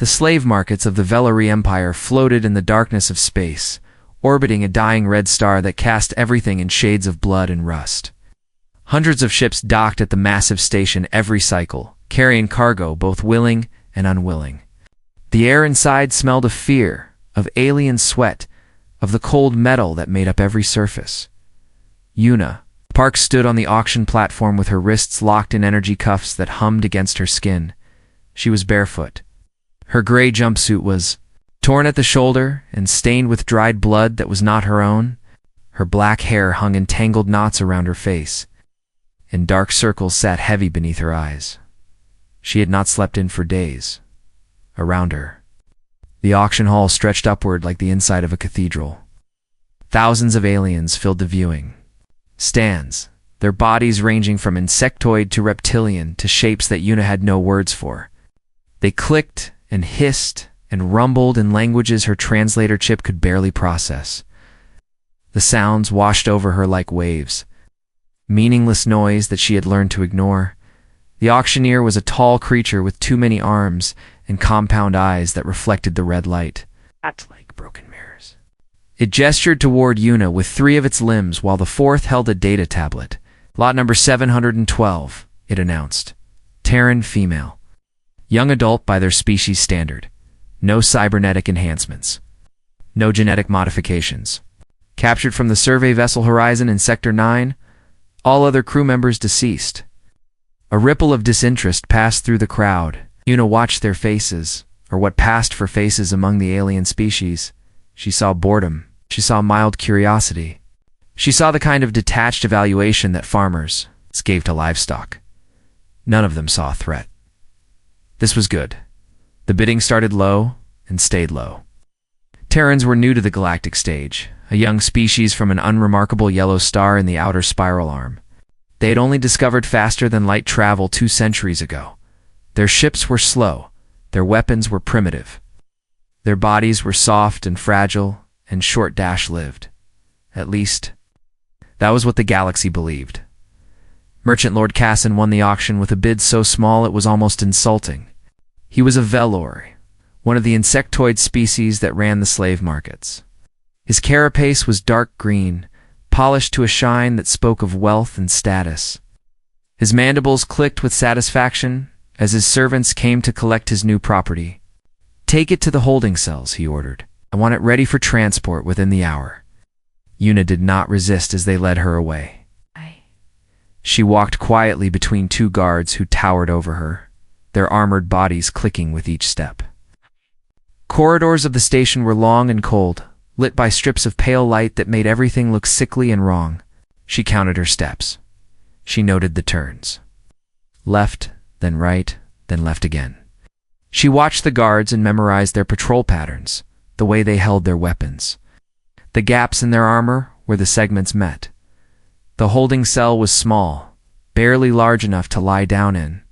The slave markets of the Velari Empire floated in the darkness of space, orbiting a dying red star that cast everything in shades of blood and rust. Hundreds of ships docked at the massive station every cycle, carrying cargo both willing and unwilling. The air inside smelled of fear, of alien sweat, of the cold metal that made up every surface. Yuna Park stood on the auction platform with her wrists locked in energy cuffs that hummed against her skin. She was barefoot. Her gray jumpsuit was torn at the shoulder and stained with dried blood that was not her own. Her black hair hung in tangled knots around her face, and dark circles sat heavy beneath her eyes. She had not slept in for days. Around her, the auction hall stretched upward like the inside of a cathedral. Thousands of aliens filled the viewing stands, their bodies ranging from insectoid to reptilian to shapes that Yuna had no words for. They clicked and hissed and rumbled in languages her translator chip could barely process. The sounds washed over her like waves, meaningless noise that she had learned to ignore. The auctioneer was a tall creature with too many arms and compound eyes that reflected the red light, like broken mirrors. It gestured toward Yuna with three of its limbs while the fourth held a data tablet. Lot number 712, it announced. Terran female. Young adult by their species standard. No cybernetic enhancements. No genetic modifications. Captured from the survey vessel Horizon in Sector 9. All other crew members deceased. A ripple of disinterest passed through the crowd. Yuna watched their faces, or what passed for faces among the alien species. She saw boredom. She saw mild curiosity. She saw the kind of detached evaluation that farmers gave to livestock. None of them saw a threat. This was good. The bidding started low and stayed low. Terrans were new to the galactic stage, a young species from an unremarkable yellow star in the outer spiral arm. They had only discovered faster-than-light travel 2 centuries ago. Their ships were slow. Their weapons were primitive. Their bodies were soft and fragile and short-lived. At least, that was what the galaxy believed. Merchant Lord Casson won the auction with a bid so small it was almost insulting. He was a Velori, one of the insectoid species that ran the slave markets. His carapace was dark green, polished to a shine that spoke of wealth and status. His mandibles clicked with satisfaction as his servants came to collect his new property. "Take it to the holding cells," he ordered. "I want it ready for transport within the hour." Yuna did not resist as they led her away. She walked quietly between 2 guards who towered over her, their armored bodies clicking with each step. Corridors of the station were long and cold, lit by strips of pale light that made everything look sickly and wrong. She counted her steps. She noted the turns. Left, then right, then left again. She watched the guards and memorized their patrol patterns, the way they held their weapons. The gaps in their armor where the segments met. The holding cell was small, barely large enough to lie down in.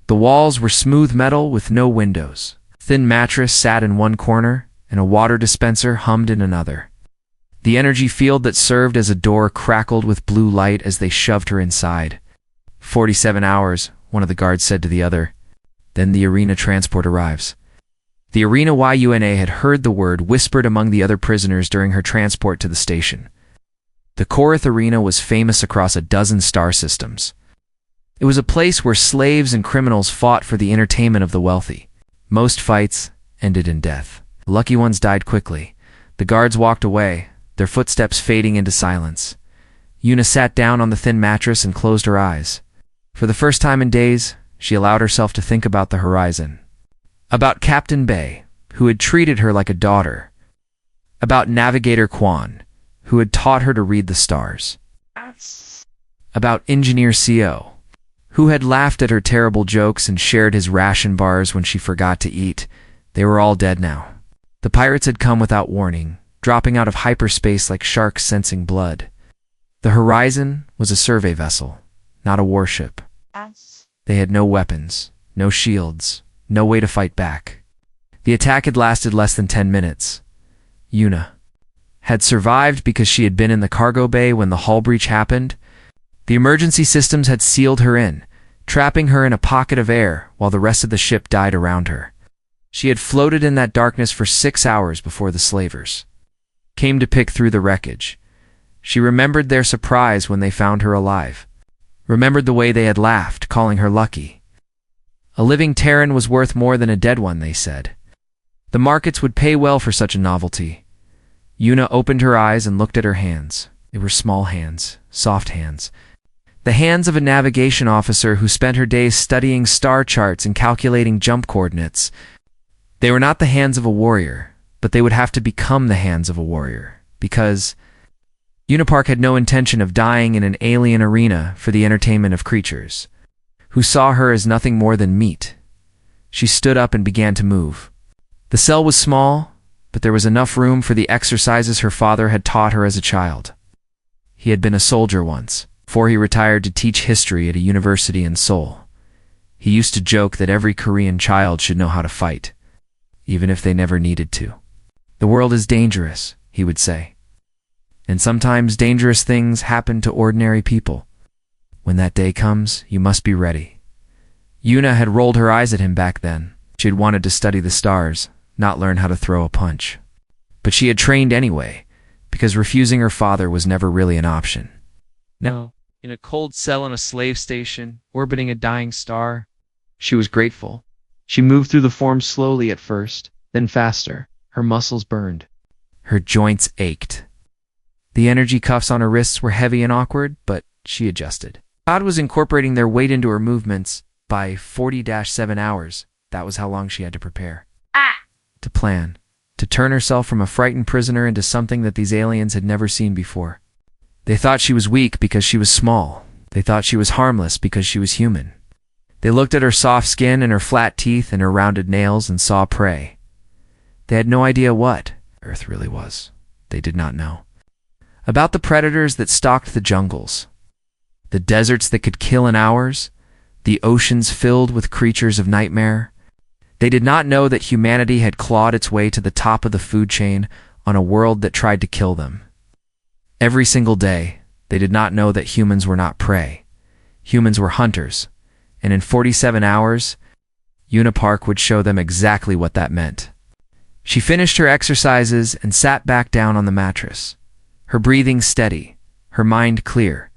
The walls were smooth metal with no windows. A thin mattress sat in one corner, and a water dispenser hummed in another. The energy field that served as a door crackled with blue light as they shoved her inside. 47 hours, one of the guards said to the other. Then the arena transport arrives. The arena YUNA had heard the word whispered among the other prisoners during her transport to the station. The Korath Arena was famous across a dozen star systems. It was a place where slaves and criminals fought for the entertainment of the wealthy. Most fights ended in death. Lucky ones died quickly. The guards walked away, their footsteps fading into silence. Yuna sat down on the thin mattress and closed her eyes. For the first time in days, she allowed herself to think about the horizon. About Captain Bay, who had treated her like a daughter. About Navigator Quan, who had taught her to read the stars. About Engineer CO, who had laughed at her terrible jokes and shared his ration bars when she forgot to eat. They were all dead now. The pirates had come without warning, dropping out of hyperspace like sharks sensing blood. The Horizon was a survey vessel, not a warship. They had no weapons, no shields, no way to fight back. The attack had lasted less than 10 minutes. Yuna had survived because she had been in the cargo bay when the hull breach happened. The emergency systems had sealed her in, trapping her in a pocket of air while the rest of the ship died around her. She had floated in that darkness for 6 hours before the slavers came to pick through the wreckage. She remembered their surprise when they found her alive, remembered the way they had laughed, calling her lucky. A living Terran was worth more than a dead one, they said. The markets would pay well for such a novelty. Yuna opened her eyes and looked at her hands. They were small hands, soft hands. The hands of a navigation officer who spent her days studying star charts and calculating jump coordinates. They were not the hands of a warrior, but they would have to become the hands of a warrior, because Unipark had no intention of dying in an alien arena for the entertainment of creatures, who saw her as nothing more than meat. She stood up and began to move. The cell was small, but there was enough room for the exercises her father had taught her as a child. He had been a soldier once, before he retired to teach history at a university in Seoul. He used to joke that every Korean child should know how to fight, even if they never needed to. The world is dangerous, he would say. And sometimes dangerous things happen to ordinary people. When that day comes, you must be ready. Yuna had rolled her eyes at him back then. She had wanted to study the stars, not learn how to throw a punch. But she had trained anyway, because refusing her father was never really an option. Now, in a cold cell in a slave station, orbiting a dying star, she was grateful. She moved through the form slowly at first, then faster. Her muscles burned. Her joints ached. The energy cuffs on her wrists were heavy and awkward, but she adjusted. God was incorporating their weight into her movements by 40-7 hours. That was how long she had to prepare. To plan. To turn herself from a frightened prisoner into something that these aliens had never seen before. They thought she was weak because she was small. They thought she was harmless because she was human. They looked at her soft skin and her flat teeth and her rounded nails and saw prey. They had no idea what Earth really was. They did not know. About the predators that stalked the jungles, the deserts that could kill in hours, the oceans filled with creatures of nightmare. They did not know that humanity had clawed its way to the top of the food chain on a world that tried to kill them. Every single day, they did not know that humans were not prey. Humans were hunters, and in 47 hours, Unipark would show them exactly what that meant. She finished her exercises and sat back down on the mattress, her breathing steady, her mind clear.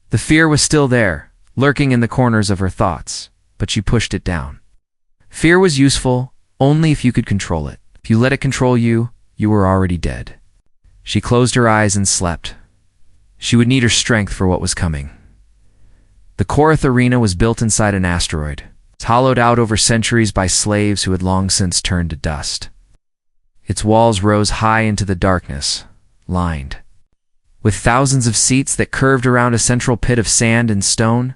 The fear was still there, lurking in the corners of her thoughts, but she pushed it down. Fear was useful only if you could control it. If you let it control you, you were already dead. She closed her eyes and slept. She would need her strength for what was coming. The Korath Arena was built inside an asteroid, hollowed out over centuries by slaves who had long since turned to dust. Its walls rose high into the darkness, lined with thousands of seats that curved around a central pit of sand and stone.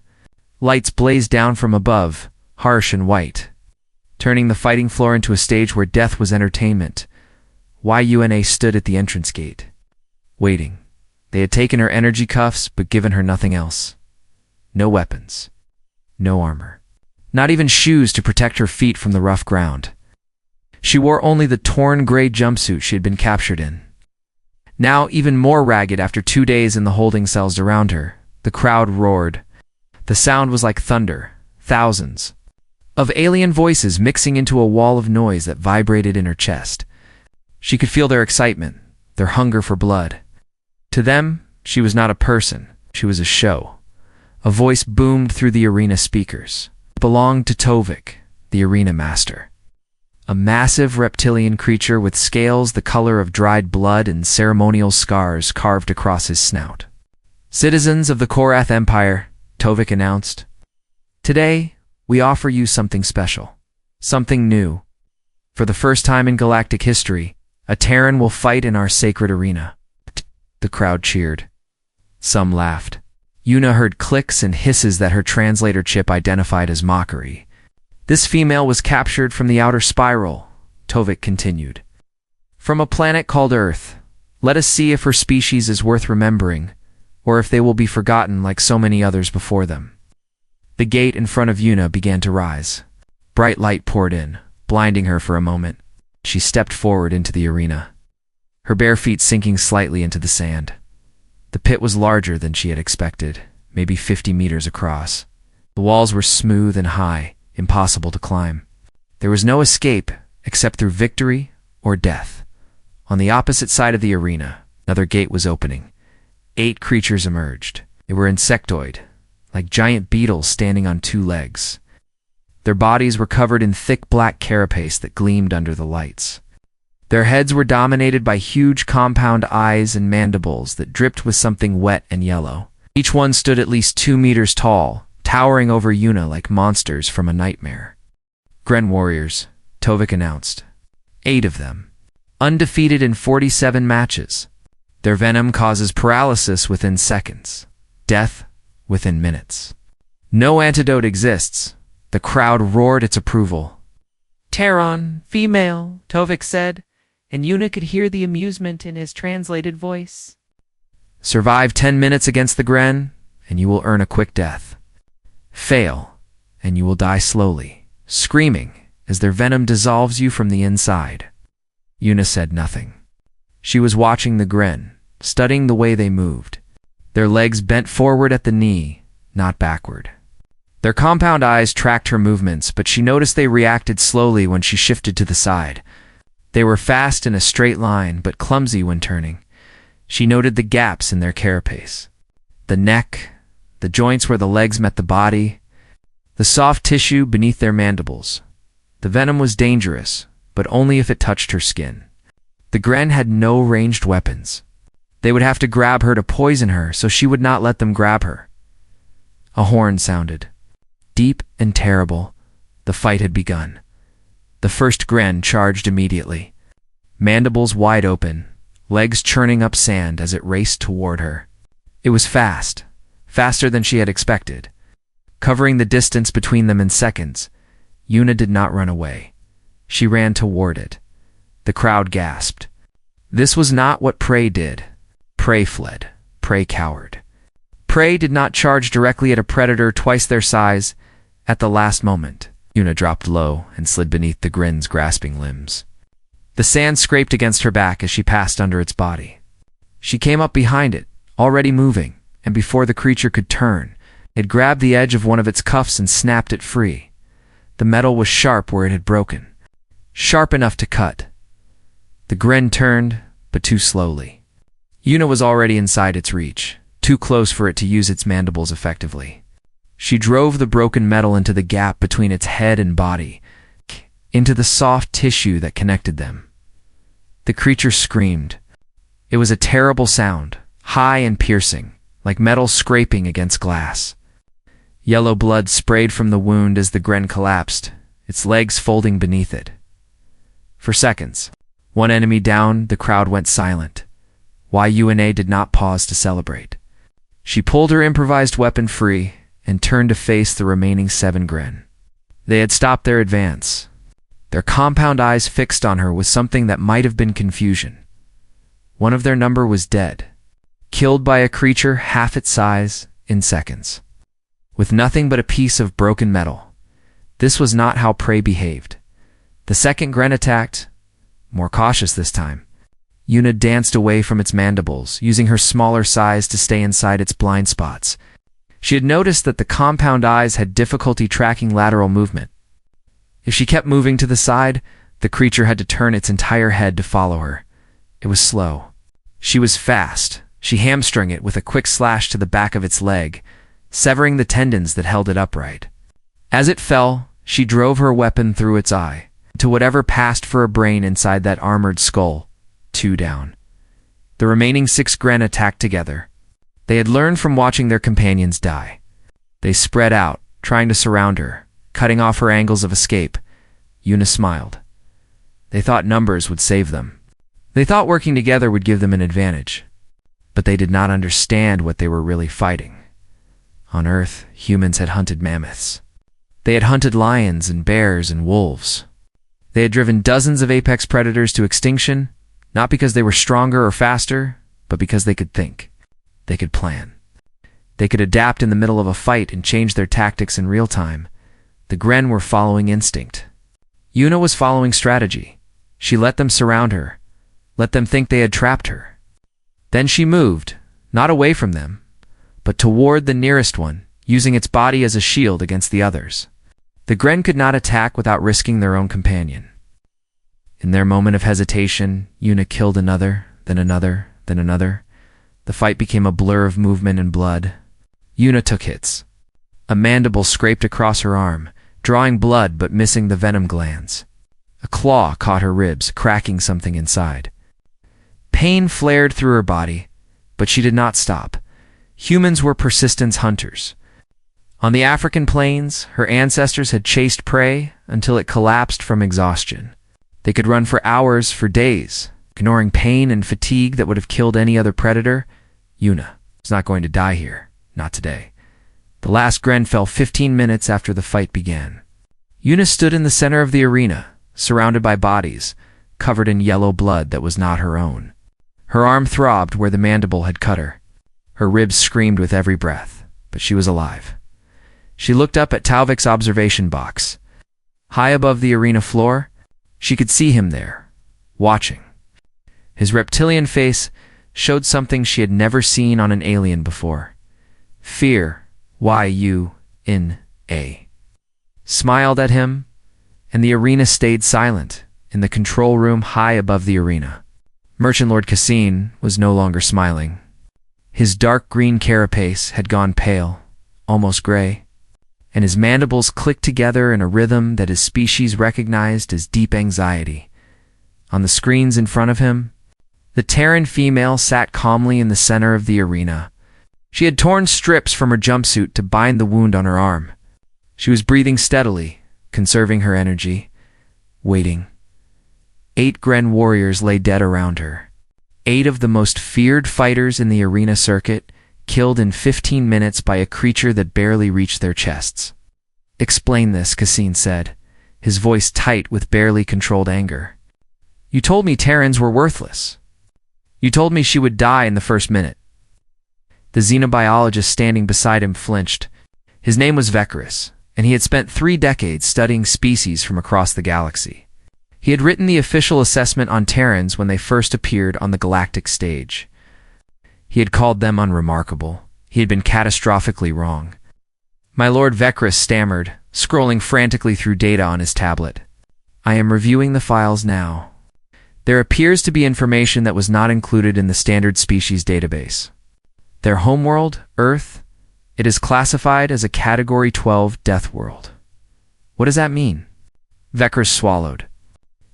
Lights blazed down from above, harsh and white, turning the fighting floor into a stage where death was entertainment. Yuna stood at the entrance gate, waiting. They had taken her energy cuffs, but given her nothing else. No weapons, no armor, not even shoes to protect her feet from the rough ground. She wore only the torn gray jumpsuit she had been captured in. Now even more ragged after 2 days in the holding cells around her, the crowd roared. The sound was like thunder, thousands of alien voices mixing into a wall of noise that vibrated in her chest. She could feel their excitement, their hunger for blood. To them, she was not a person, she was a show. A voice boomed through the arena speakers. It belonged to Tovik, the arena master. A massive reptilian creature with scales the color of dried blood and ceremonial scars carved across his snout. Citizens of the Korath Empire, Tovik announced, today, we offer you something special, something new. For the first time in galactic history, a Terran will fight in our sacred arena. The crowd cheered. Some laughed. Yuna heard clicks and hisses that her translator chip identified as mockery. This female was captured from the outer spiral, Tovik continued. From a planet called Earth. Let us see if her species is worth remembering, or if they will be forgotten like so many others before them. The gate in front of Yuna began to rise. Bright light poured in, blinding her for a moment. She stepped forward into the arena, her bare feet sinking slightly into the sand. The pit was larger than she had expected, maybe 50 meters across. The walls were smooth and high, impossible to climb. There was no escape, except through victory or death. On the opposite side of the arena, another gate was opening. 8 creatures emerged. They were insectoid, like giant beetles standing on 2 legs. Their bodies were covered in thick black carapace that gleamed under the lights. Their heads were dominated by huge compound eyes and mandibles that dripped with something wet and yellow. Each one stood at least 2 meters tall, towering over Yuna like monsters from a nightmare. Gren warriors, Tovik announced. 8 of them. Undefeated in 47 matches. Their venom causes paralysis within seconds. Death within minutes. No antidote exists. The crowd roared its approval. Terran, female, Tovik said, and Yuna could hear the amusement in his translated voice. Survive 10 minutes against the Gren, and you will earn a quick death. Fail, and you will die slowly, screaming as their venom dissolves you from the inside. Yuna said nothing. She was watching the Gren, studying the way they moved. Their legs bent forward at the knee, not backward. Their compound eyes tracked her movements, but she noticed they reacted slowly when she shifted to the side. They were fast in a straight line, but clumsy when turning. She noted the gaps in their carapace. The neck, the joints where the legs met the body, the soft tissue beneath their mandibles. The venom was dangerous, but only if it touched her skin. The Gren had no ranged weapons. They would have to grab her to poison her, so she would not let them grab her. A horn sounded. Deep and terrible, the fight had begun. The first Gren charged immediately. Mandibles wide open, legs churning up sand as it raced toward her. It was fast, faster than she had expected. Covering the distance between them in seconds, Yuna did not run away. She ran toward it. The crowd gasped. This was not what Prey did. Prey fled. Prey cowered. Prey did not charge directly at a predator twice their size. At the last moment, Yuna dropped low and slid beneath the Gren's grasping limbs. The sand scraped against her back as she passed under its body. She came up behind it, already moving, and before the creature could turn, it grabbed the edge of one of its cuffs and snapped it free. The metal was sharp where it had broken. Sharp enough to cut. The Gren turned, but too slowly. Yuna was already inside its reach, too close for it to use its mandibles effectively. She drove the broken metal into the gap between its head and body, into the soft tissue that connected them. The creature screamed. It was a terrible sound, high and piercing, like metal scraping against glass. Yellow blood sprayed from the wound as the Gren collapsed, its legs folding beneath it. For seconds, one enemy down, the crowd went silent. Yuna did not pause to celebrate. She pulled her improvised weapon free and turned to face the remaining 7 Gren. They had stopped their advance, their compound eyes fixed on her with something that might have been confusion. One of their number was dead, killed by a creature half its size in seconds, with nothing but a piece of broken metal. This was not how Prey behaved. The second Gren attacked, more cautious this time. Yuna danced away from its mandibles, using her smaller size to stay inside its blind spots. She had noticed that the compound eyes had difficulty tracking lateral movement. If she kept moving to the side, the creature had to turn its entire head to follow her. It was slow. She was fast. She hamstrung it with a quick slash to the back of its leg, severing the tendons that held it upright. As it fell, she drove her weapon through its eye, to whatever passed for a brain inside that armored skull. 2 down. The remaining 6 Gren attacked together. They had learned from watching their companions die. They spread out, trying to surround her, cutting off her angles of escape. Yuna smiled. They thought numbers would save them. They thought working together would give them an advantage. But they did not understand what they were really fighting. On Earth, humans had hunted mammoths. They had hunted lions and bears and wolves. They had driven dozens of apex predators to extinction, not because they were stronger or faster, but because they could think. They could plan. They could adapt in the middle of a fight and change their tactics in real time. The Gren were following instinct. Yuna was following strategy. She let them surround her, let them think they had trapped her. Then she moved, not away from them, but toward the nearest one, using its body as a shield against the others. The Gren could not attack without risking their own companion. In their moment of hesitation, Yuna killed another, then another, then another. The fight became a blur of movement and blood. Yuna took hits. A mandible scraped across her arm, drawing blood but missing the venom glands. A claw caught her ribs, cracking something inside. Pain flared through her body, but she did not stop. Humans were persistence hunters. On the African plains, her ancestors had chased prey until it collapsed from exhaustion. They could run for hours, for days, ignoring pain and fatigue that would have killed any other predator. Yuna was not going to die here, not today. The last Gren fell 15 minutes after the fight began. Yuna stood in the center of the arena, surrounded by bodies, covered in yellow blood that was not her own. Her arm throbbed where the mandible had cut her. Her ribs screamed with every breath, but she was alive. She looked up at Tauvik's observation box. High above the arena floor, she could see him there, watching. His reptilian face showed something she had never seen on an alien before. Fear, Y-U-N-A. Smiled at him, and the arena stayed silent in the control room high above the arena. Merchant Lord Cassine was no longer smiling. His dark green carapace had gone pale, almost gray, and his mandibles clicked together in a rhythm that his species recognized as deep anxiety. On the screens in front of him, the Terran female sat calmly in the center of the arena. She had torn strips from her jumpsuit to bind the wound on her arm. She was breathing steadily, conserving her energy, waiting. 8 Gren warriors lay dead around her. 8 of the most feared fighters in the arena circuit, killed in 15 minutes by a creature that barely reached their chests. Explain this, Cassine said, his voice tight with barely controlled anger. You told me Terrans were worthless. You told me she would die in the first minute. The xenobiologist standing beside him flinched. His name was Vekarus, and he had spent 3 decades studying species from across the galaxy. He had written the official assessment on Terrans when they first appeared on the galactic stage. He had called them unremarkable. He had been catastrophically wrong. My Lord Vekarus stammered, scrolling frantically through data on his tablet. I am reviewing the files now. There appears to be information that was not included in the standard species database. Their homeworld, Earth, it is classified as a Category 12 Deathworld. What does that mean? Vekarus swallowed.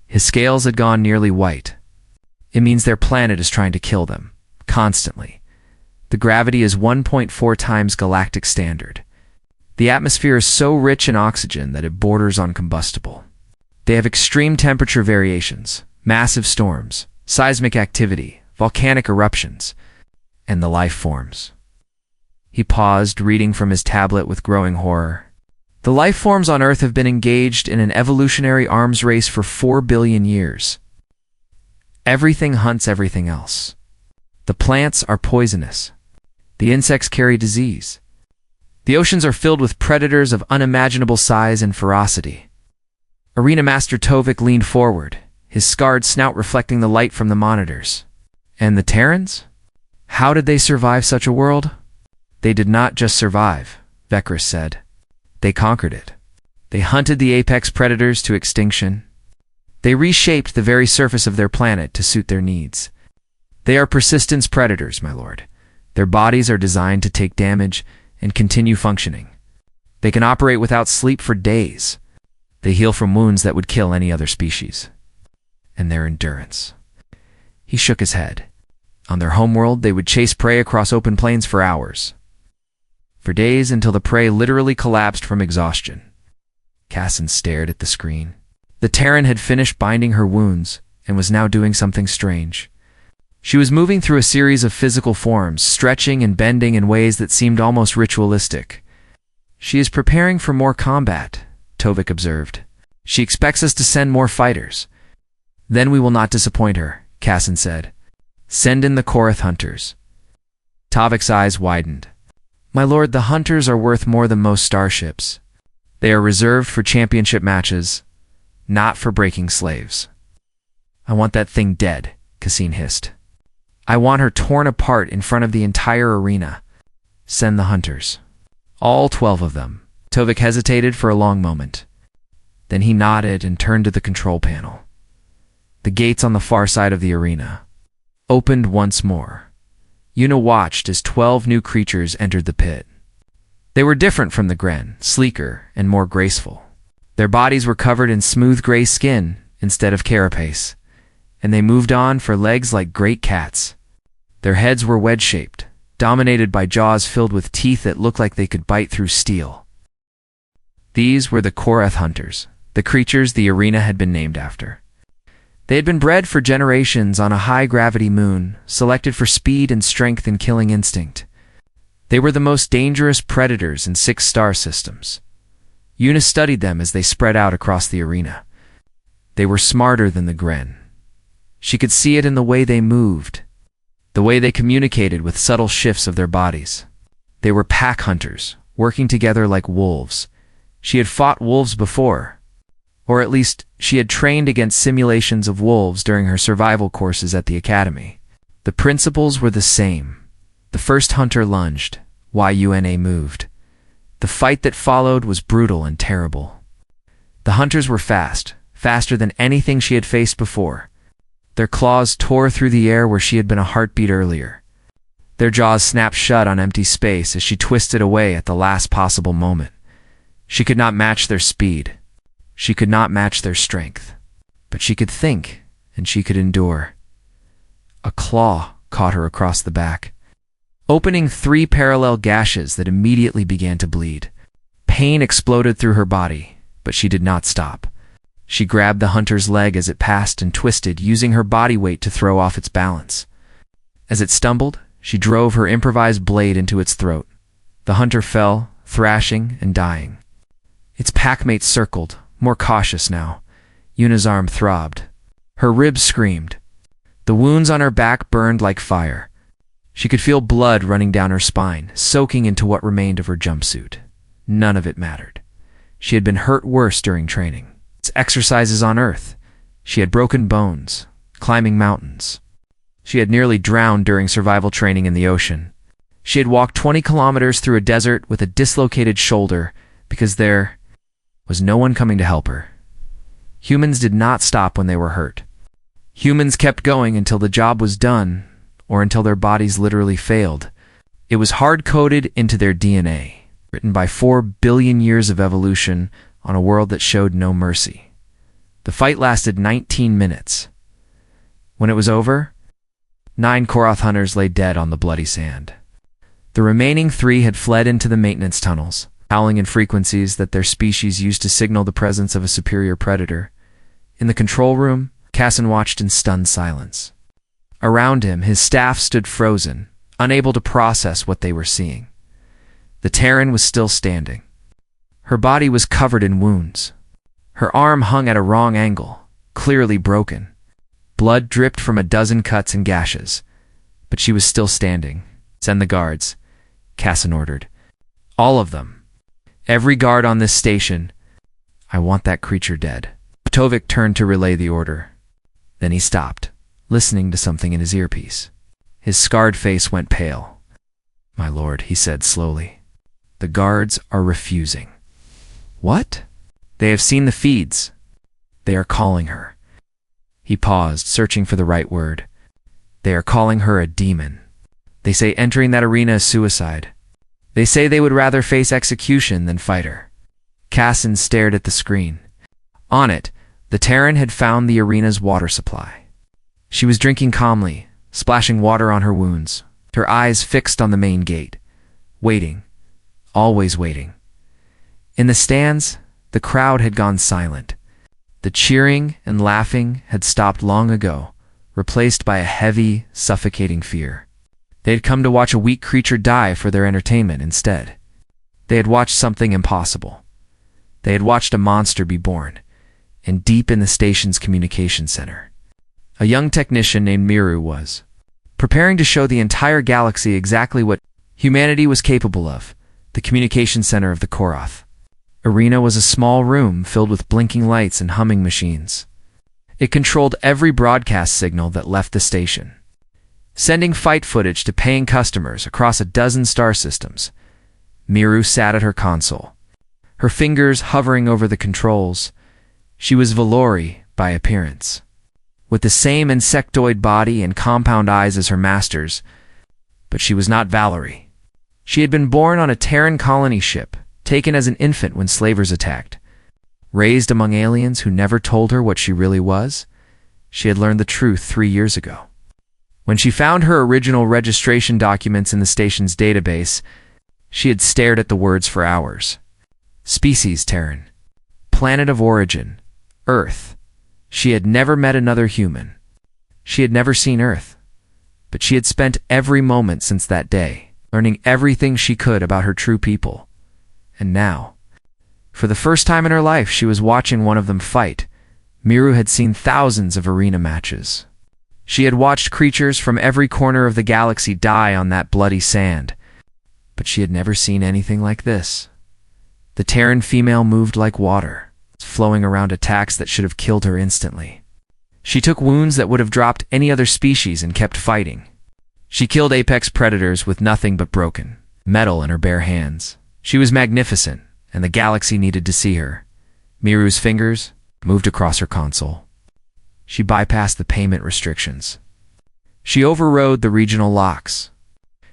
His scales had gone nearly white. It means their planet is trying to kill them. Constantly. The gravity is 1.4 times galactic standard. The atmosphere is so rich in oxygen that it borders on combustible. They have extreme temperature variations, massive storms, seismic activity, volcanic eruptions, and the life forms. He paused, reading from his tablet with growing horror. The life forms on Earth have been engaged in an evolutionary arms race for 4 billion years. Everything hunts everything else. The plants are poisonous. The insects carry disease. The oceans are filled with predators of unimaginable size and ferocity. Arena Master Tovik leaned forward, his scarred snout reflecting the light from the monitors. And the Terrans? How did they survive such a world? They did not just survive, Vekarus said. They conquered it. They hunted the apex predators to extinction. They reshaped the very surface of their planet to suit their needs. They are persistence predators, my lord. Their bodies are designed to take damage and continue functioning. They can operate without sleep for days. They heal from wounds that would kill any other species. And their endurance. He shook his head. On their homeworld, they would chase prey across open plains for hours. For days until the prey literally collapsed from exhaustion. Cassin stared at the screen. The Terran had finished binding her wounds and was now doing something strange. She was moving through a series of physical forms, stretching and bending in ways that seemed almost ritualistic. She is preparing for more combat, Tovik observed. She expects us to send more fighters. Then we will not disappoint her, Cassin said. Send in the Korath hunters. Tavik's eyes widened. My lord, the hunters are worth more than most starships. They are reserved for championship matches, not for breaking slaves. I want that thing dead, Cassine hissed. I want her torn apart in front of the entire arena. Send the hunters. All 12 of them. Tovik hesitated for a long moment. Then he nodded and turned to the control panel. The gates on the far side of the arena opened once more. Yuna watched as 12 new creatures entered the pit. They were different from the Gren, sleeker and more graceful. Their bodies were covered in smooth gray skin instead of carapace, and they moved on for legs like great cats. Their heads were wedge-shaped, dominated by jaws filled with teeth that looked like they could bite through steel. These were the Korath hunters, the creatures the arena had been named after. They had been bred for generations on a high-gravity moon, selected for speed and strength and killing instinct. They were the most dangerous predators in 6 star systems. Yuna studied them as they spread out across the arena. They were smarter than the Gren. She could see it in the way they moved, the way they communicated with subtle shifts of their bodies. They were pack hunters, working together like wolves. She had fought wolves before, or at least she had trained against simulations of wolves during her survival courses at the academy. The principles were the same. The first hunter lunged, Yuna moved. The fight that followed was brutal and terrible. The hunters were fast, faster than anything she had faced before. Their claws tore through the air where she had been a heartbeat earlier. Their jaws snapped shut on empty space as she twisted away at the last possible moment. She could not match their speed. She could not match their strength. But she could think, and she could endure. A claw caught her across the back, opening 3 parallel gashes that immediately began to bleed. Pain exploded through her body, but she did not stop. She grabbed the hunter's leg as it passed and twisted, using her body weight to throw off its balance. As it stumbled, she drove her improvised blade into its throat. The hunter fell, thrashing and dying. Its packmates circled, more cautious now. Yuna's arm throbbed. Her ribs screamed. The wounds on her back burned like fire. She could feel blood running down her spine, soaking into what remained of her jumpsuit. None of it mattered. She had been hurt worse during training. Exercises on Earth. She had broken bones, climbing mountains. She had nearly drowned during survival training in the ocean. She had walked 20 kilometers through a desert with a dislocated shoulder because there was no one coming to help her. Humans did not stop when they were hurt. Humans kept going until the job was done, or until their bodies literally failed. It was hard-coded into their DNA, written by 4 billion years of evolution on a world that showed no mercy. The fight lasted 19 minutes. When it was over, 9 Korath hunters lay dead on the bloody sand. The remaining 3 had fled into the maintenance tunnels, howling in frequencies that their species used to signal the presence of a superior predator. In the control room, Casson watched in stunned silence. Around him, his staff stood frozen, unable to process what they were seeing. The Terran was still standing. Her body was covered in wounds. Her arm hung at a wrong angle, clearly broken. Blood dripped from a dozen cuts and gashes, but she was still standing. "Send the guards," Casson ordered. "All of them. Every guard on this station. I want that creature dead." Tovik turned to relay the order. Then he stopped, listening to something in his earpiece. His scarred face went pale. "My lord," he said slowly, "the guards are refusing." "What?" "They have seen the feeds. They are calling her." He paused, searching for the right word. "They are calling her a demon. They say entering that arena is suicide. They say they would rather face execution than fight her." Casson stared at the screen. On it, the Terran had found the arena's water supply. She was drinking calmly, splashing water on her wounds, her eyes fixed on the main gate, waiting, always waiting. In the stands, the crowd had gone silent. The cheering and laughing had stopped long ago, replaced by a heavy, suffocating fear. They had come to watch a weak creature die for their entertainment instead. They had watched something impossible. They had watched a monster be born, and deep in the station's communication center, a young technician named Miru was preparing to show the entire galaxy exactly what humanity was capable of, the communication center of the Korath. Arena was a small room filled with blinking lights and humming machines. It controlled every broadcast signal that left the station, sending fight footage to paying customers across a dozen star systems. Miru sat at her console, her fingers hovering over the controls. She was Valori by appearance. with the same insectoid body and compound eyes as her masters. But she was not Valerie. She had been born on a Terran colony ship, taken as an infant when slavers attacked. Raised among aliens who never told her what she really was, she had learned the truth 3 years ago. When she found her original registration documents in the station's database, she had stared at the words for hours. Species Terran. Planet of origin. Earth. She had never met another human. She had never seen Earth. But she had spent every moment since that day, learning everything she could about her true people. And now, for the first time in her life, she was watching one of them fight. Miru had seen thousands of arena matches. She had watched creatures from every corner of the galaxy die on that bloody sand. But she had never seen anything like this. The Terran female moved like water, flowing around attacks that should have killed her instantly. She took wounds that would have dropped any other species and kept fighting. She killed apex predators with nothing but broken metal in her bare hands. She was magnificent, and the galaxy needed to see her. Miru's fingers moved across her console. She bypassed the payment restrictions. She overrode the regional locks.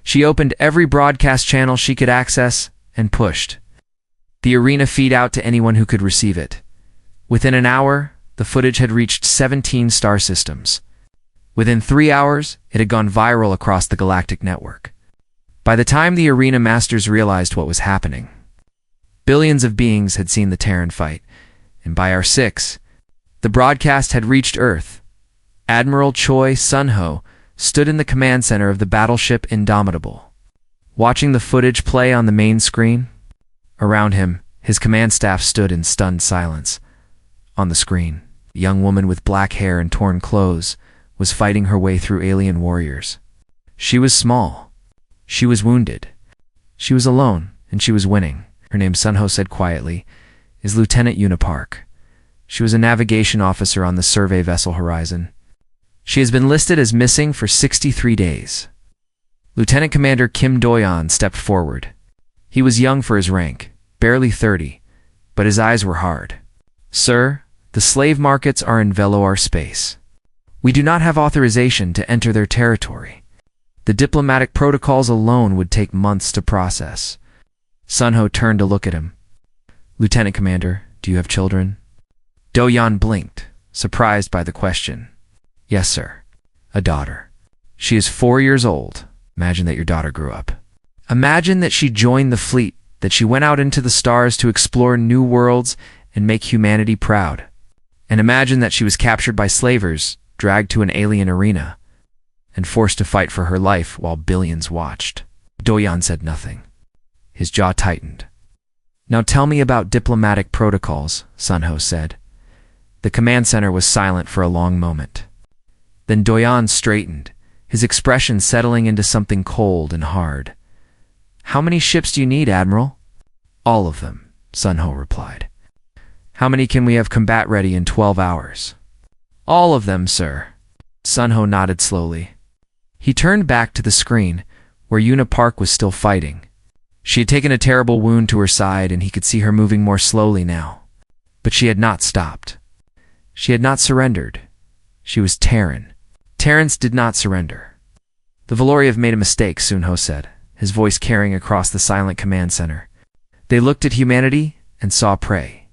She opened every broadcast channel she could access and pushed the arena feed out to anyone who could receive it. Within an hour, the footage had reached 17 star systems. Within 3 hours, it had gone viral across the galactic network. By the time the arena masters realized what was happening, billions of beings had seen the Terran fight, and by hour 6, the broadcast had reached Earth. Admiral Choi Sun-ho stood in the command center of the battleship Indomitable, watching the footage play on the main screen. Around him, his command staff stood in stunned silence. On the screen, a young woman with black hair and torn clothes was fighting her way through alien warriors. She was small. She was wounded. She was alone, and she was winning. Her name, Sun-ho said quietly, is Lieutenant Unipark. She was a navigation officer on the survey vessel Horizon. She has been listed as missing for 63 days. Lieutenant Commander Kim Do-yeon stepped forward. He was young for his rank, barely 30, but his eyes were hard. Sir, the slave markets are in Velour space. We do not have authorization to enter their territory. The diplomatic protocols alone would take months to process. Sun-ho turned to look at him. Lieutenant Commander, do you have children? Do-yeon blinked, surprised by the question. Yes, sir. A daughter. She is 4 years old. Imagine that your daughter grew up. Imagine that she joined the fleet, that she went out into the stars to explore new worlds and make humanity proud. And imagine that she was captured by slavers, dragged to an alien arena, and forced to fight for her life while billions watched. Do-yeon said nothing. His jaw tightened. Now tell me about diplomatic protocols, Sun-ho said. The command center was silent for a long moment. Then Do-yeon straightened, his expression settling into something cold and hard. How many ships do you need, Admiral? All of them, Sun-ho replied. How many can we have combat ready in 12 hours? All of them, sir. Sun-ho nodded slowly. He turned back to the screen, where Unipark was still fighting. She had taken a terrible wound to her side, and he could see her moving more slowly now. But she had not stopped. She had not surrendered. She was Terran. Terrans did not surrender. The Valori have made a mistake, Sun-ho said, his voice carrying across the silent command center. They looked at humanity and saw prey.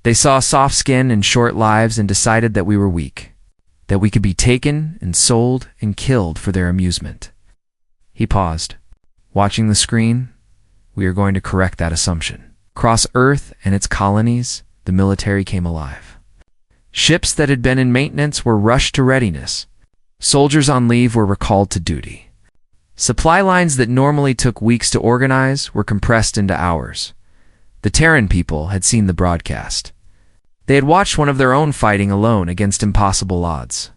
They saw soft skin and short lives and decided that we were weak, that we could be taken and sold and killed for their amusement. He paused. Watching the screen, we are going to correct that assumption. Across Earth and its colonies, the military came alive. Ships that had been in maintenance were rushed to readiness. Soldiers on leave were recalled to duty. Supply lines that normally took weeks to organize were compressed into hours. The Terran people had seen the broadcast. They had watched one of their own fighting alone against impossible odds.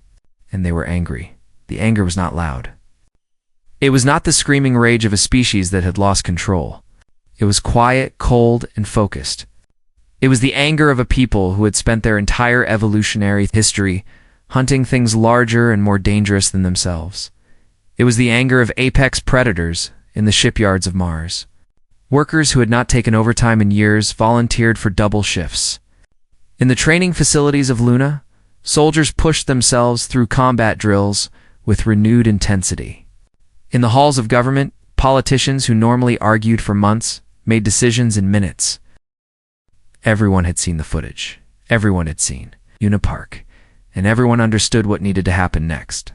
And they were angry. The anger was not loud. It was not the screaming rage of a species that had lost control. It was quiet, cold, and focused. It was the anger of a people who had spent their entire evolutionary history hunting things larger and more dangerous than themselves. It was the anger of apex predators in the shipyards of Mars. Workers who had not taken overtime in years volunteered for double shifts. In the training facilities of Luna, Soldiers pushed themselves through combat drills with renewed intensity. In the halls of government, politicians who normally argued for months made decisions in minutes. Everyone had seen the footage. Everyone had seen Unipark, and everyone understood what needed to happen next.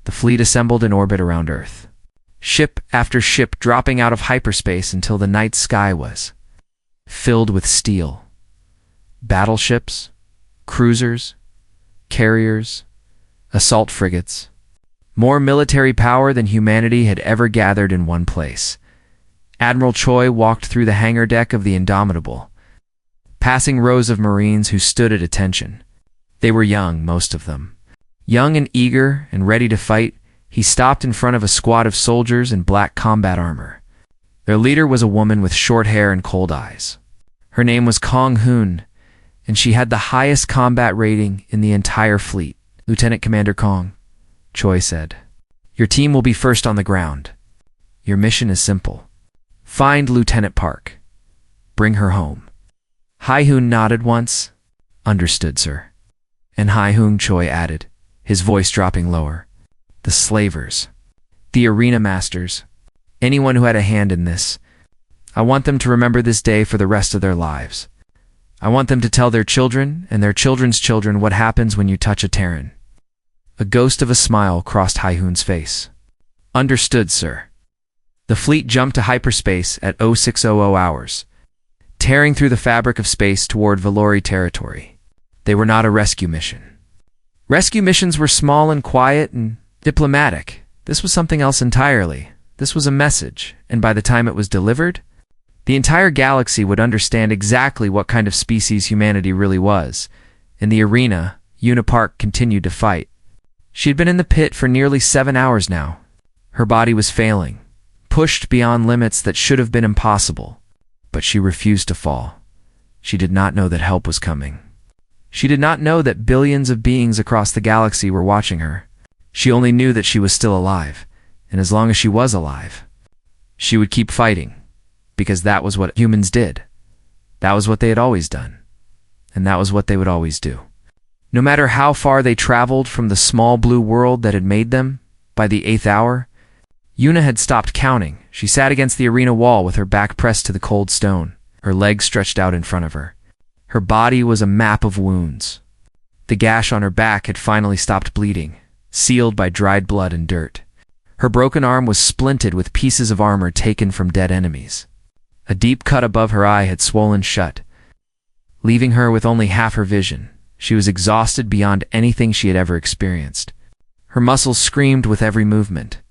The fleet assembled in orbit around Earth, ship after ship dropping out of hyperspace until the night sky was filled with steel. Battleships, cruisers, carriers, assault frigates. More military power than humanity had ever gathered in one place. Admiral Choi walked through the hangar deck of the Indomitable, passing rows of Marines who stood at attention. They were young, most of them. Young and eager and ready to fight, he stopped in front of a squad of soldiers in black combat armor. Their leader was a woman with short hair and cold eyes. Her name was Kong Hoon, and she had the highest combat rating in the entire fleet. "Lieutenant Commander Kong," Choi said, "your team will be first on the ground. Your mission is simple. Find Lieutenant Park. Bring her home." Hai-hoon nodded once. "Understood, sir." "And Hai-hoon," Choi added, his voice dropping lower. "The slavers, the arena masters, anyone who had a hand in this, I want them to remember this day for the rest of their lives. I want them to tell their children and their children's children what happens when you touch a Terran." A ghost of a smile crossed Hai-hoon's face. "Understood, sir." The fleet jumped to hyperspace at 0600 hours, tearing through the fabric of space toward Valori territory. They were not a rescue mission. Rescue missions were small and quiet and diplomatic. This was something else entirely. This was a message, and by the time it was delivered, the entire galaxy would understand exactly what kind of species humanity really was. In the arena, Unipark continued to fight. She had been in the pit for nearly 7 hours now. Her body was failing, pushed beyond limits that should have been impossible. But she refused to fall. She did not know that help was coming. She did not know that billions of beings across the galaxy were watching her. She only knew that she was still alive, and as long as she was alive, she would keep fighting, because that was what humans did. That was what they had always done, and that was what they would always do. No matter how far they traveled from the small blue world that had made them, by the 8th hour, Yuna had stopped counting. She sat against the arena wall with her back pressed to the cold stone, her legs stretched out in front of her. Her body was a map of wounds. The gash on her back had finally stopped bleeding, sealed by dried blood and dirt. Her broken arm was splinted with pieces of armor taken from dead enemies. A deep cut above her eye had swollen shut, leaving her with only half her vision. She was exhausted beyond anything she had ever experienced. Her muscles screamed with every movement.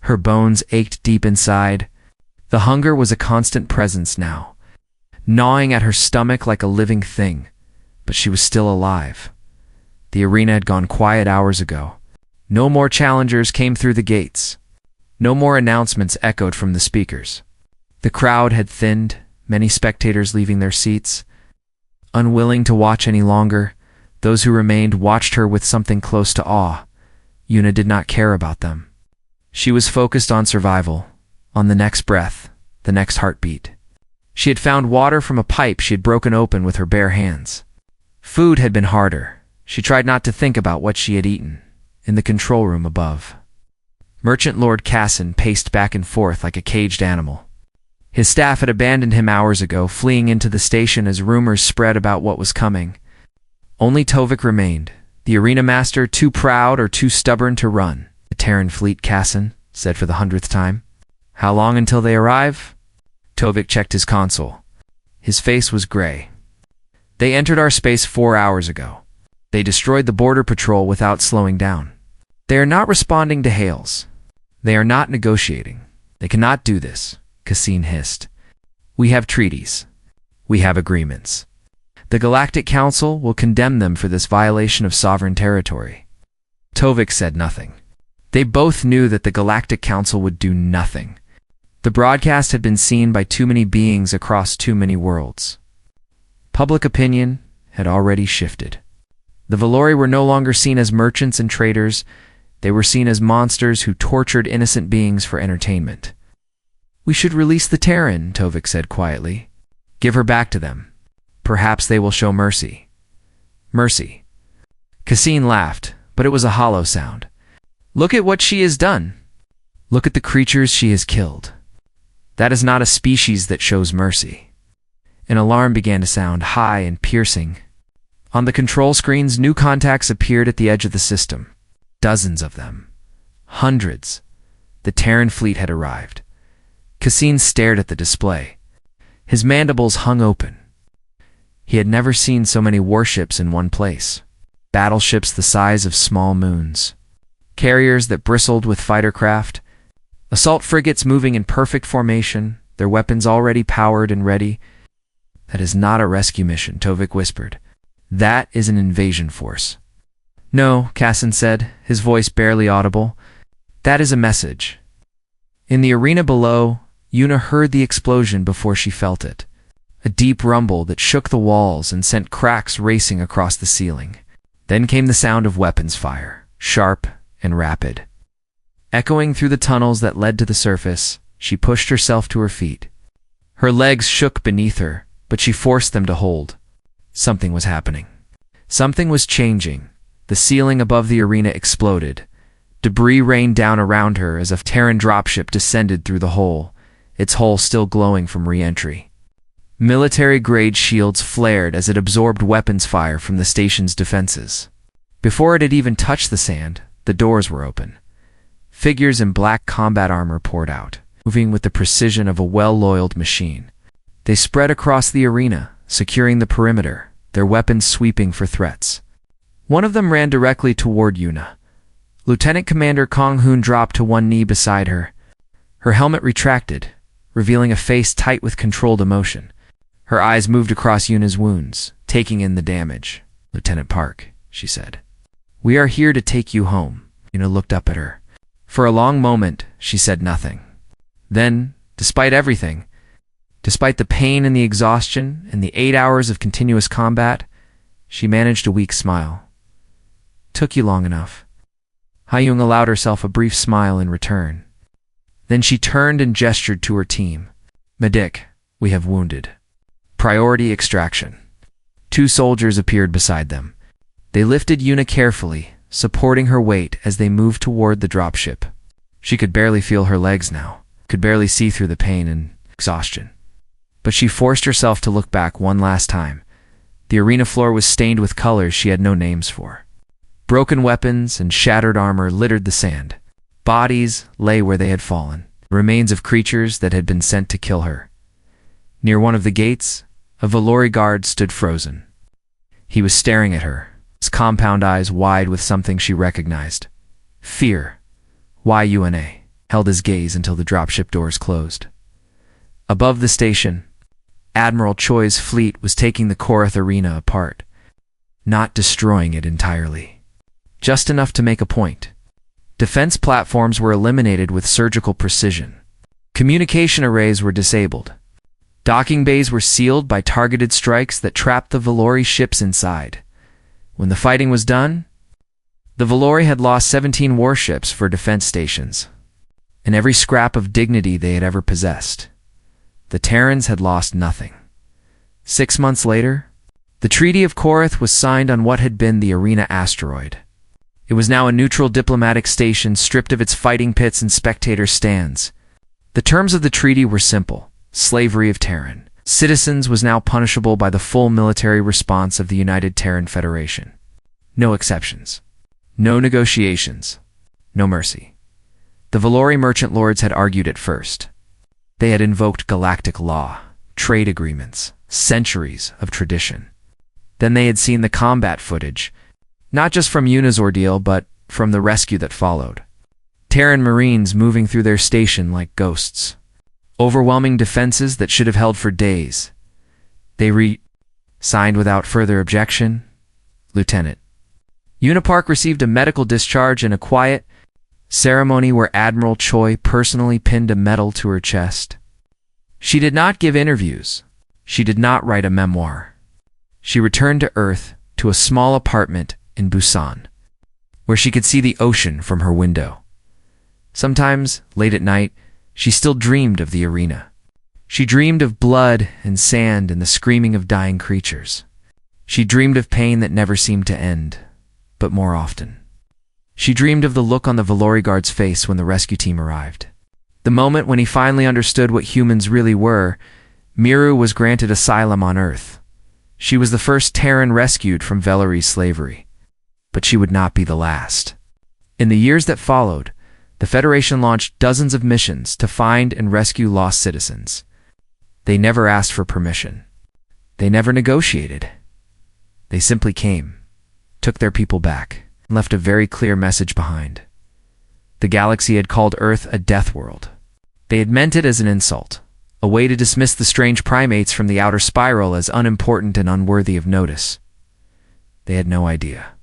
Her bones ached deep inside. The hunger was a constant presence now, gnawing at her stomach like a living thing, but she was still alive. The arena had gone quiet hours ago. No more challengers came through the gates. No more announcements echoed from the speakers. The crowd had thinned, many spectators leaving their seats. Unwilling to watch any longer, those who remained watched her with something close to awe. Yuna did not care about them. She was focused on survival, on the next breath, the next heartbeat. She had found water from a pipe she had broken open with her bare hands. Food had been harder. She tried not to think about what she had eaten. In the control room above, Merchant Lord Casson paced back and forth like a caged animal. His staff had abandoned him hours ago, fleeing into the station as rumors spread about what was coming. Only Tovik remained, the arena master, too proud or too stubborn to run. "The Terran fleet," Casson said for the 100th time. "How long until they arrive?" Tovik checked his console. His face was gray. "They entered our space 4 hours ago. They destroyed the border patrol without slowing down. They are not responding to hails. They are not negotiating. They cannot do this," Cassin hissed. "We have treaties. We have agreements. The Galactic Council will condemn them for this violation of sovereign territory." Tovik said nothing. They both knew that the Galactic Council would do nothing. The broadcast had been seen by too many beings across too many worlds. Public opinion had already shifted. The Valori were no longer seen as merchants and traders. They were seen as monsters who tortured innocent beings for entertainment. "We should release the Terran," Tovik said quietly. "Give her back to them. Perhaps they will show mercy." "Mercy." Cassine laughed, but it was a hollow sound. Look at what she has done. Look at the creatures she has killed. That is not a species that shows mercy. An alarm began to sound, high and piercing. On the control screens, new contacts appeared at the edge of the system. Dozens of them. Hundreds. The Terran fleet had arrived. Cassine stared at the display. His mandibles hung open. He had never seen so many warships in one place. Battleships the size of small moons. Carriers that bristled with fighter craft. Assault frigates moving in perfect formation, their weapons already powered and ready. That is not a rescue mission, Tovik whispered. That is an invasion force. No, Cassine said, his voice barely audible. That is a message. In the arena below, Una heard the explosion before she felt it. A deep rumble that shook the walls and sent cracks racing across the ceiling. Then came the sound of weapons fire, sharp and rapid. Echoing through the tunnels that led to the surface, she pushed herself to her feet. Her legs shook beneath her, but she forced them to hold. Something was happening. Something was changing. The ceiling above the arena exploded. Debris rained down around her as a Terran dropship descended through the hole, its hull still glowing from re-entry. Military-grade shields flared as it absorbed weapons fire from the station's defenses. Before it had even touched the sand, the doors were open. Figures in black combat armor poured out, moving with the precision of a well-oiled machine. They spread across the arena, securing the perimeter, their weapons sweeping for threats. One of them ran directly toward Una. Lieutenant Commander Kong Hoon dropped to one knee beside her. Her helmet retracted, revealing a face tight with controlled emotion. Her eyes moved across Una's wounds, taking in the damage. Lieutenant Park, she said. We are here to take you home. Una looked up at her. For a long moment, she said nothing. Then, despite everything, despite the pain and the exhaustion and the 8 hours of continuous combat, she managed a weak smile. Took you long enough. Hyung allowed herself a brief smile in return. Then she turned and gestured to her team. Medic, we have wounded. Priority extraction. 2 soldiers appeared beside them. They lifted Una carefully, supporting her weight as they moved toward the dropship. She could barely feel her legs now, could barely see through the pain and exhaustion. But she forced herself to look back one last time. The arena floor was stained with colors she had no names for. Broken weapons and shattered armor littered the sand. Bodies lay where they had fallen, remains of creatures that had been sent to kill her. Near one of the gates, a Valori guard stood frozen. He was staring at her, his compound eyes wide with something she recognized. Fear. YUNA held his gaze until the dropship doors closed. Above the station, Admiral Choi's fleet was taking the Korath arena apart, not destroying it entirely. Just enough to make a point. Defense platforms were eliminated with surgical precision. Communication arrays were disabled. Docking bays were sealed by targeted strikes that trapped the Valori ships inside. When the fighting was done, the Valori had lost 17 warships for defense stations, and every scrap of dignity they had ever possessed. The Terrans had lost nothing. 6 months later, the Treaty of Korath was signed on what had been the Arena asteroid. It was now a neutral diplomatic station stripped of its fighting pits and spectator stands. The terms of the treaty were simple. Slavery of Terran. Citizens was now punishable by the full military response of the United Terran Federation. No exceptions. No negotiations. No mercy. The Valori merchant lords had argued at first. They had invoked galactic law, trade agreements, centuries of tradition. Then they had seen the combat footage, not just from Una's ordeal, but from the rescue that followed. Terran Marines moving through their station like ghosts. Overwhelming defenses that should have held for days. They signed without further objection. Lieutenant. Una Park received a medical discharge in a quiet ceremony where Admiral Choi personally pinned a medal to her chest. She did not give interviews. She did not write a memoir. She returned to Earth, to a small apartment in Busan, where she could see the ocean from her window. Sometimes, late at night, she still dreamed of the arena. She dreamed of blood and sand and the screaming of dying creatures. She dreamed of pain that never seemed to end. but more often. She dreamed of the look on the Valori guard's face when the rescue team arrived. The moment when he finally understood what humans really were. Miru was granted asylum on Earth. She was the first Terran rescued from Valori's slavery. But she would not be the last. In the years that followed, the Federation launched dozens of missions to find and rescue lost citizens. They never asked for permission. They never negotiated. They simply came, took their people back, and left a very clear message behind. The galaxy had called Earth a death world. They had meant it as an insult, a way to dismiss the strange primates from the outer spiral as unimportant and unworthy of notice. They had no idea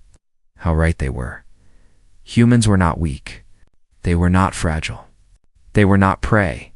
how right they were. Humans were not weak. They were not fragile. They were not prey.